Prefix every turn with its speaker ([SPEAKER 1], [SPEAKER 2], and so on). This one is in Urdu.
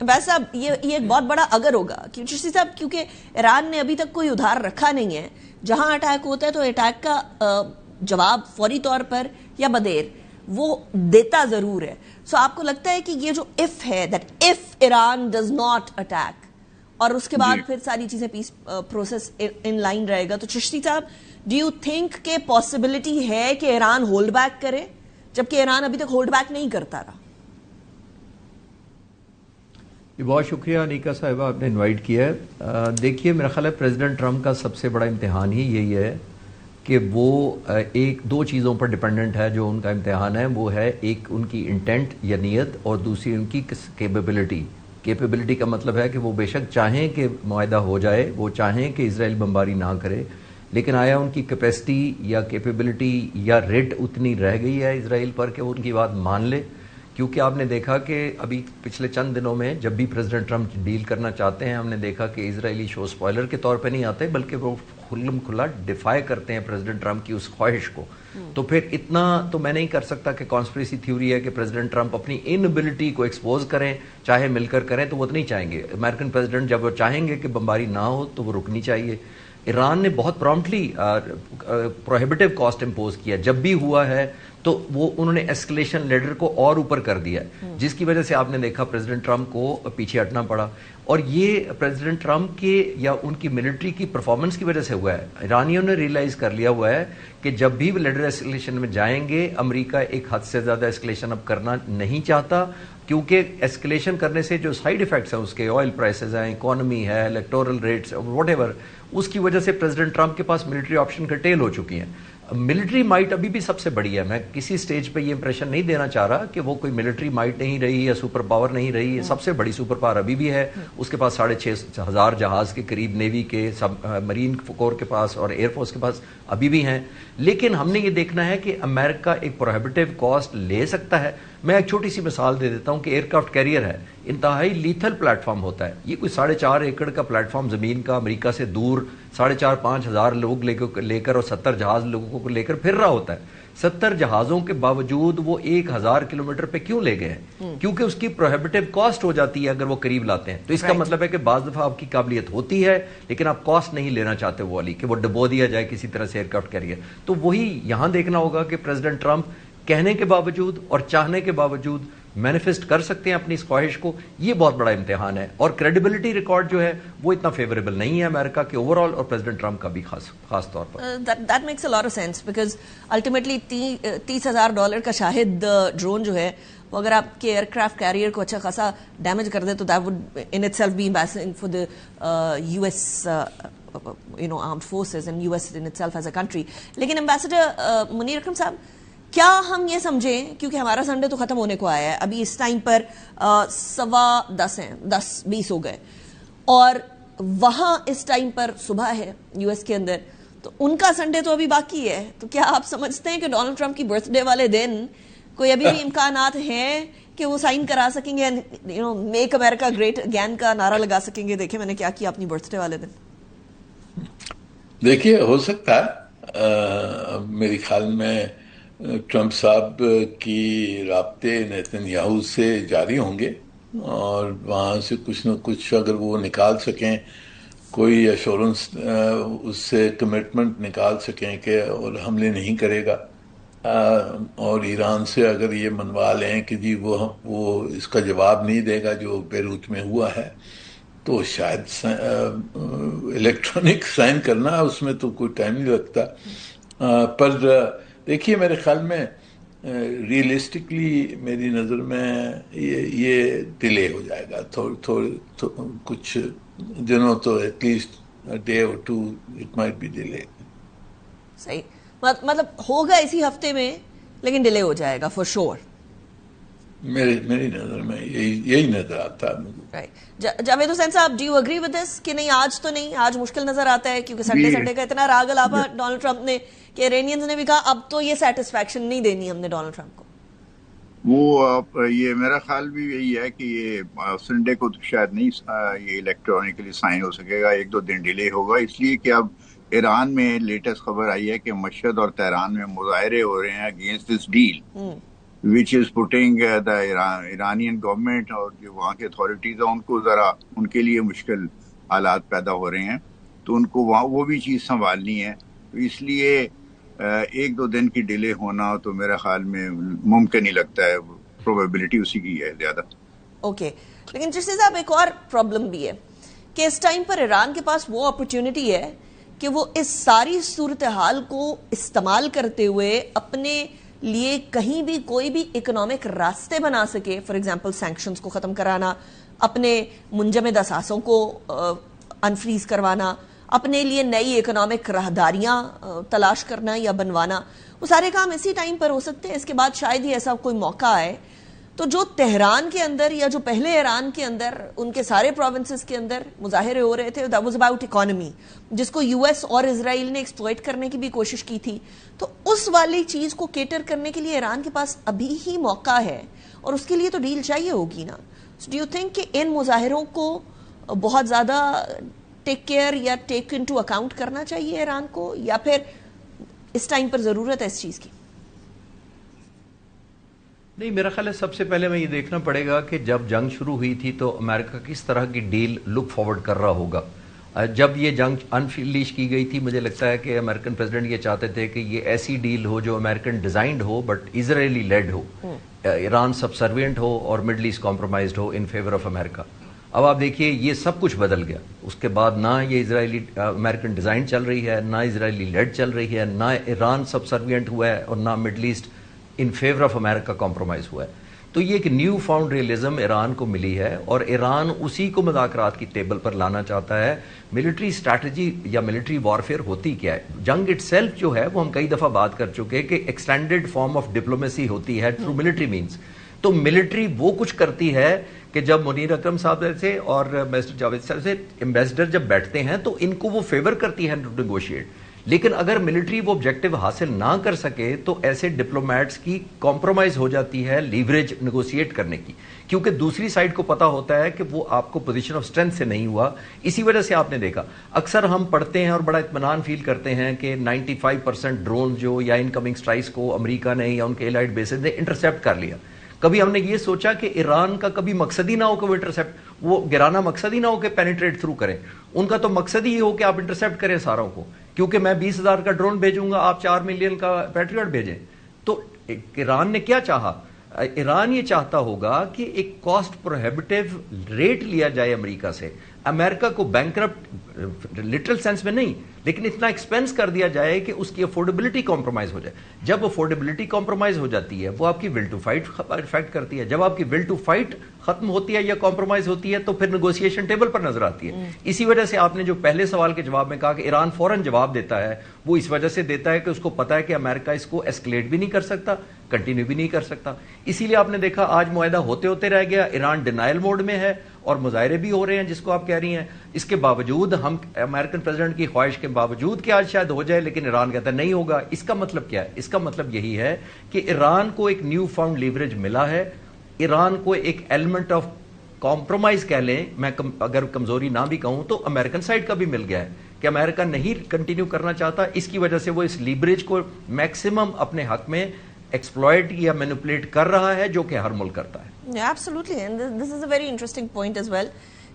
[SPEAKER 1] عباس صاحب یہ ایک بہت بڑا اگر ہوگا کہ چشتی صاحب کیونکہ ایران نے ابھی تک کوئی ادھار رکھا نہیں ہے، جہاں اٹیک ہوتا ہے تو اٹیک کا جواب فوری طور پر یا بدیر وہ دیتا ضرور ہے. سو آپ کو لگتا ہے کہ یہ جو اف ہے that if Iran does not attack اور اس کے بعد پھر ساری چیزیں پیس پروسیس ان لائن رہے گا، تو چشتی صاحب ڈو یو تھنک کہ پاسبلٹی ہے کہ ایران ہولڈ بیک کرے جبکہ ایران ابھی تک ہولڈ بیک نہیں کرتا رہا؟
[SPEAKER 2] بہت شکریہ انیکا صاحبہ، آپ نے انوائٹ کیا ہے. دیکھیے میرا خیال ہے پریزیڈنٹ ٹرمپ کا سب سے بڑا امتحان ہی یہی ہے کہ وہ ایک دو چیزوں پر ڈیپینڈنٹ ہے. جو ان کا امتحان ہے وہ ہے ایک ان کی انٹینٹ یا نیت، اور دوسری ان کی کیپیبلٹی. کیپیبلٹی کا مطلب ہے کہ وہ بے شک چاہیں کہ معاہدہ ہو جائے، وہ چاہیں کہ اسرائیل بمباری نہ کرے، لیکن آیا ان کی کیپیسٹی یا کیپیبلٹی یا ریٹ اتنی رہ گئی ہے اسرائیل پر کہ وہ ان کی بات مان لے. کیونکہ آپ نے دیکھا کہ ابھی پچھلے چند دنوں میں جب بھی پریزیڈنٹ ٹرمپ ڈیل کرنا چاہتے ہیں، ہم نے دیکھا کہ اسرائیلی شو سپوائلر کے طور پہ نہیں آتے بلکہ وہ کھلم کھلا ڈیفائی کرتے ہیں پریزیڈنٹ ٹرمپ کی اس خواہش کو. تو پھر اتنا تو میں نہیں کر سکتا کہ کانسپریسی تھیوری ہے کہ پریزیڈنٹ ٹرمپ اپنی انبلٹی کو ایکسپوز کریں، چاہے مل کر کریں، تو وہ تو نہیں چاہیں گے. امریکن پریزیڈنٹ جب وہ چاہیں گے کہ بمباری نہ ہو تو وہ رکنی چاہیے. ایران نے بہت پرومپٹلی پروہیبٹیو کاسٹ امپوز کیا جب بھی ہوا ہے، تو وہ انہوں نے ایسکلیشن لیڈر کو اور اوپر کر دیا ہے، جس کی وجہ سے آپ نے دیکھا پریزیڈنٹ ٹرمپ کو پیچھے ہٹنا پڑا. اور یہ پریزیڈنٹ ٹرمپ کے یا ان کی ملٹری کی پرفارمنس کی وجہ سے ہوا ہے. ایرانیوں نے ریئلائز کر لیا ہوا ہے کہ جب بھی وہ لیڈر ایسکلیشن میں جائیں گے، امریکہ ایک حد سے زیادہ ایسکلیشن اب کرنا نہیں چاہتا، کیونکہ ایسکلیشن کرنے سے جو سائیڈ ایفیکٹس ہیں اس کے، آئل پرائسز ہیں، اکانومی ہے، الیکٹورل ریٹس، واٹ ایور، اس کی وجہ سے پریزیڈنٹ ٹرمپ کے پاس ملٹری آپشن کرٹیل ہو چکی ہیں. ملٹری مائٹ ابھی بھی سب سے بڑی ہے. میں کسی سٹیج پہ یہ امپریشن نہیں دینا چاہ رہا کہ وہ کوئی ملٹری مائٹ نہیں رہی یا سپر پاور نہیں رہی ہے. سب سے بڑی سپر پاور ابھی بھی ہے. اس کے پاس 6,500 جہاز کے قریب نیوی کے، سب مرین کور کے پاس اور ایئر فورس کے پاس ابھی بھی ہیں. لیکن ہم نے یہ دیکھنا ہے کہ امریکہ ایک پروہیبٹیو کاسٹ لے سکتا ہے. میں ایک چھوٹی سی مثال دے دیتا ہوں کہ ایئر کرافٹ کیریئر ہے، انتہائی لیتھل پلیٹ فارم ہوتا ہے. یہ کوئی 4.5 ایکڑ کا پلیٹ فارم زمین کا، امریکہ سے دور 4,500-5 ہزار لوگ لے کر اور 70 جہاز لوگوں کو لے کر پھر رہا ہوتا ہے. 70 جہازوں کے باوجود وہ 1,000 کلومیٹر پہ کیوں لے گئے ہیں؟ کیونکہ اس کی پروہیبٹیو کاسٹ ہو جاتی ہے اگر وہ قریب لاتے ہیں. تو اس کا مطلب ہے کہ بعض دفعہ آپ کی قابلیت ہوتی ہے لیکن آپ کاسٹ نہیں لینا چاہتے وہ والی کہ وہ ڈبو دیا جائے کسی طرح سے ایئر کرافٹ کیریئر. تو وہی یہاں دیکھنا ہوگا کہ پریزیڈنٹ ٹرمپ کہنے کے باوجود اور چاہنے کے باوجود مینیفیسٹ کر سکتے ہیں اپنی اس خواہش کو. یہ بہت بڑا امتحان ہے، اور کریڈیبلٹی ریکارڈ جو ہے وہ اتنا فیوریبل نہیں ہے امریکہ کے اوور آل اور پریزیڈنٹ ٹرمپ کا بھی خاص طور پر.
[SPEAKER 1] That makes a lot of sense because ultimately $30,000 کا شاہد ڈرون جو ہے وہ اگر آپ کے ایئر کرافٹ کیریئر کو اچھا خاصا ڈیمیج کر دے تو that would in itself be embarrassing for the US armed forces and US in itself as a country. لیکن ایمبیسڈر منیر اکرم صاحب، کیا ہم یہ سمجھیں، کیونکہ ہمارا سنڈے تو ختم ہونے کو آیا ہے، ابھی اس ٹائم پر 10:15 ہیں، 10:20 ہو گئے، اور وہاں اس ٹائم پر صبح ہے یو ایس کے اندر، تو ان کا سنڈے تو ابھی باقی ہے. تو کیا آپ سمجھتے ہیں کہ ڈونلڈ ٹرمپ کی برتھ ڈے والے دن کوئی ابھی بھی امکانات ہیں کہ وہ سائن کرا سکیں گے، میک امریکہ گریٹ اگین کا نعرہ لگا سکیں گے، دیکھیں میں نے کیا کیا اپنی برتھ ڈے والے دن؟
[SPEAKER 3] دیکھیے ہو سکتا ہے، میرے خیال میں ٹرمپ صاحب کی رابطے نیتن یاہو سے جاری ہوں گے، اور وہاں سے کچھ نہ کچھ اگر وہ نکال سکیں، کوئی ایشورنس اس سے کمٹمنٹ نکال سکیں کہ اور حملے نہیں کرے گا، اور ایران سے اگر یہ منوا لیں کہ جی وہ اس کا جواب نہیں دے گا جو بیروت میں ہوا ہے، تو شاید الیکٹرانک سائن کرنا اس میں تو کوئی ٹائم نہیں لگتا. پر دیکھیے میرے خیال میں ریئلسٹکلی میری نظر میں یہ ڈیلے ہو جائے گا کچھ دنوں، تو ایٹ لیسٹ ڈے اور 2 اٹ مائٹ بی ڈیلے.
[SPEAKER 1] صحیح، مطلب ہوگا اسی ہفتے میں لیکن ڈیلے ہو جائے گا فور شور.
[SPEAKER 3] میری نظر میں یہی نظر آتا ہے.
[SPEAKER 1] جاوید حسین صاحب، do you agree with this کہ نہیں آج تو نہیں، آج مشکل نظر آتا ہے کیونکہ سنڈے کا اتنا راگ الاپا ڈونلڈ ٹرمپ نے کہ ایرانیئنز نے بھی کہا اب تو یہ سیٹسفیکشن نہیں دینی ہم نے ڈونلڈ ٹرمپ کو.
[SPEAKER 4] وہ یہ میرا خیال بھی یہی ہے کہ یہ سنڈے کو شاید نہیں یہ الیکٹرانکلی سائن ہو سکے گا، 1-2 دن ڈیلے ہوگا، اس لیے کہ اب ایران میں لیٹسٹ خبر آئی ہے کہ مشہد اور تہران میں مظاہرے ہو رہے ہیں against this deal. which is putting the Iranian government اور جو وہاں کے اتھارٹیز ہیں ان کو ذرا ان کے لیے مشکل حالات پیدا ہو رہے ہیں، تو ان کو وہاں وہ بھی چیز سنبھالنی ہے. اس لیے ایک دو دن کی ڈیلے ہونا تو میرے خیال میں ممکن ہی لگتا ہے، پروبیبلٹی اسی کی ہے زیادہ.
[SPEAKER 1] اوکے، لیکن چشتی صاحب ایک اور پرابلم بھی ہے کہ اس ٹائم پر ایران کے پاس وہ اپرچونٹی ہے کہ وہ اس ساری صورتحال کو استعمال کرتے ہوئے اپنے لیے کہیں بھی کوئی بھی اکنامک راستے بنا سکے. فار ایگزامپل سینکشنز کو ختم کرانا، اپنے منجمد اثاثوں کو انفریز کروانا، اپنے لیے نئی اکنامک راہداریاں تلاش کرنا یا بنوانا، وہ سارے کام اسی ٹائم پر ہو سکتے ہیں. اس کے بعد شاید ہی ایسا کوئی موقع آئے تو جو تہران کے اندر یا جو پہلے ایران کے اندر ان کے سارے پروونسز کے اندر مظاہرے ہو رہے تھے، that was about economy، جس کو یو ایس اور اسرائیل نے ایکسپلوئٹ کرنے کی بھی کوشش کی تھی. تو اس والی چیز کو کیٹر کرنے کے لیے ایران کے پاس ابھی ہی موقع ہے اور اس کے لیے تو ڈیل چاہیے ہوگی نا. ڈو یو تھنک کہ ان مظاہروں کو بہت زیادہ ٹیک کیئر یا ٹیک انٹو اکاؤنٹ کرنا چاہیے ایران کو، یا پھر اس ٹائم پر ضرورت ہے اس چیز کی؟
[SPEAKER 2] نہیں، میرا خیال ہے سب سے پہلے میں یہ دیکھنا پڑے گا کہ جب جنگ شروع ہوئی تھی تو امریکہ کس طرح کی ڈیل لک فارورڈ کر رہا ہوگا. جب یہ جنگ انلیش کی گئی تھی، مجھے لگتا ہے کہ امریکن پریزیڈنٹ یہ چاہتے تھے کہ یہ ایسی ڈیل ہو جو امریکن ڈیزائنڈ ہو بٹ اسرائیلی لیڈ ہو، ایران سبسروینٹ ہو اور مڈل ایسٹ کمپرومائزڈ ہو ان فیور آف امریکہ. اب آپ دیکھیے یہ سب کچھ بدل گیا. اس کے بعد نہ یہ اسرائیلی امریکن ڈیزائن چل رہی ہے، نہ اسرائیلی لیڈ چل رہی ہے، نہ ایران سبسروینٹ ہوا ہے اور نہ Middle East in favour of America compromise ہوا ہے. تو یہ ایک نیو فاؤنڈ ریئلزم ایران کو ملی ہے اور ایران اسی کو مذاکرات کی ٹیبل پر لانا چاہتا ہے. ملٹری اسٹریٹجی یا ملٹری وارفیئر ہوتی کیا ہے؟ جنگ اٹ سیلف جو ہے وہ ہم کئی دفعہ بات کر چکے کہ ایکسٹینڈیڈ فارم آف ڈپلومیسی ہوتی ہے تھرو ملٹری مینس. تو ملٹری وہ کچھ کرتی ہے کہ جب منیر اکرم صاحب سے اور مسٹر جاوید صاحب سے ایمبیسڈر جب بیٹھتے ہیں تو ان کو وہ فیور کرتی ہے ٹو نیگوشیٹ. لیکن اگر ملٹری وہ آبجیکٹو حاصل نہ کر سکے تو ایسے ڈپلومیٹس کی کمپرومائز ہو جاتی ہے لیوریج نیگوشیٹ کرنے کی، کیونکہ دوسری سائڈ کو پتا ہوتا ہے کہ وہ آپ کو پوزیشن آف اسٹرینتھ سے نہیں ہوا. اسی وجہ سے آپ نے دیکھا اکثر ہم پڑھتے ہیں اور بڑا اطمینان فیل کرتے ہیں کہ 95% ڈرون جو یا انکمنگ اسٹرائکس کو امریکہ نے یا ان کے الائڈ بیسز نے انٹرسیپٹ کر لیا. کبھی ہم نے یہ سوچا کہ ایران کا کبھی مقصد ہی نہ ہو کہ وہ انٹرسیپٹ، وہ گرانا مقصد ہی نہ ہو کہ پینیٹریٹ تھرو کریں. ان کا تو مقصد ہی ہو کہ آپ انٹرسیپٹ کریں ساروں کو، کیونکہ میں 20,000 کا ڈرون بھیجوں گا، آپ 4 ملین کا پیٹریوٹ بھیجیں. تو ایران نے کیا چاہا؟ ایران یہ چاہتا ہوگا کہ ایک کاسٹ پروہیبٹیو ریٹ لیا جائے امریکہ سے، امریکہ کو بینکرپٹ لٹرل سینس میں نہیں لیکن اتنا ایکسپینس کر دیا جائے کہ اس کی افورڈیبلٹی کمپرومائز ہو جائے. جب افورڈیبلٹی کمپرومائز ہو جاتی ہے وہ آپ کی ول ٹو فائٹ افیکٹ کرتی ہے. جب آپ کی ول ٹو فائٹ ختم ہوتی ہے یا کمپرومائز ہوتی ہے تو پھر نیگوشیشن ٹیبل پر نظر آتی ہے. اسی وجہ سے آپ نے جو پہلے سوال کے جواب میں کہا کہ ایران فوراً جواب دیتا ہے، وہ اس وجہ سے دیتا ہے کہ اس کو پتا ہے کہ امریکہ اس کو ایسکلیٹ بھی نہیں کر سکتا، کنٹینیو بھی نہیں کر سکتا. اسی لیے آپ نے دیکھا آج معاہدہ ہوتے ہوتے رہ گیا، ایران ڈینائل موڈ میں ہے اور مظاہرے بھی ہو رہے ہیں جس کو آپ کہہ رہی ہیں. اس کے باوجود ہم امریکن پریزیڈنٹ کی خواہش کے باوجود کہ آج شاید ہو جائے لیکن ایران کہتا ہے نہیں ہوگا. اس کا مطلب کیا ہے؟ اس کا مطلب یہی ہے کہ ایران کو ایک نیو فاؤنڈ لیوریج ملا ہے. ایران کو ایک ایلیمنٹ آف کمپرومائز کہہ لیں، میں اگر کمزوری نہ بھی کہوں تو امریکن سائڈ کا بھی مل گیا ہے کہ امریکہ نہیں کنٹینیو کرنا چاہتا. اس کی وجہ سے وہ اس لیوریج کو میکسیمم اپنے حق میں ایکسپلوئٹ یا مینیپولیٹ کر رہا ہے، جو کہ ہر ملک کرتا ہے.
[SPEAKER 1] Absolutely, and this is a very interesting point as well.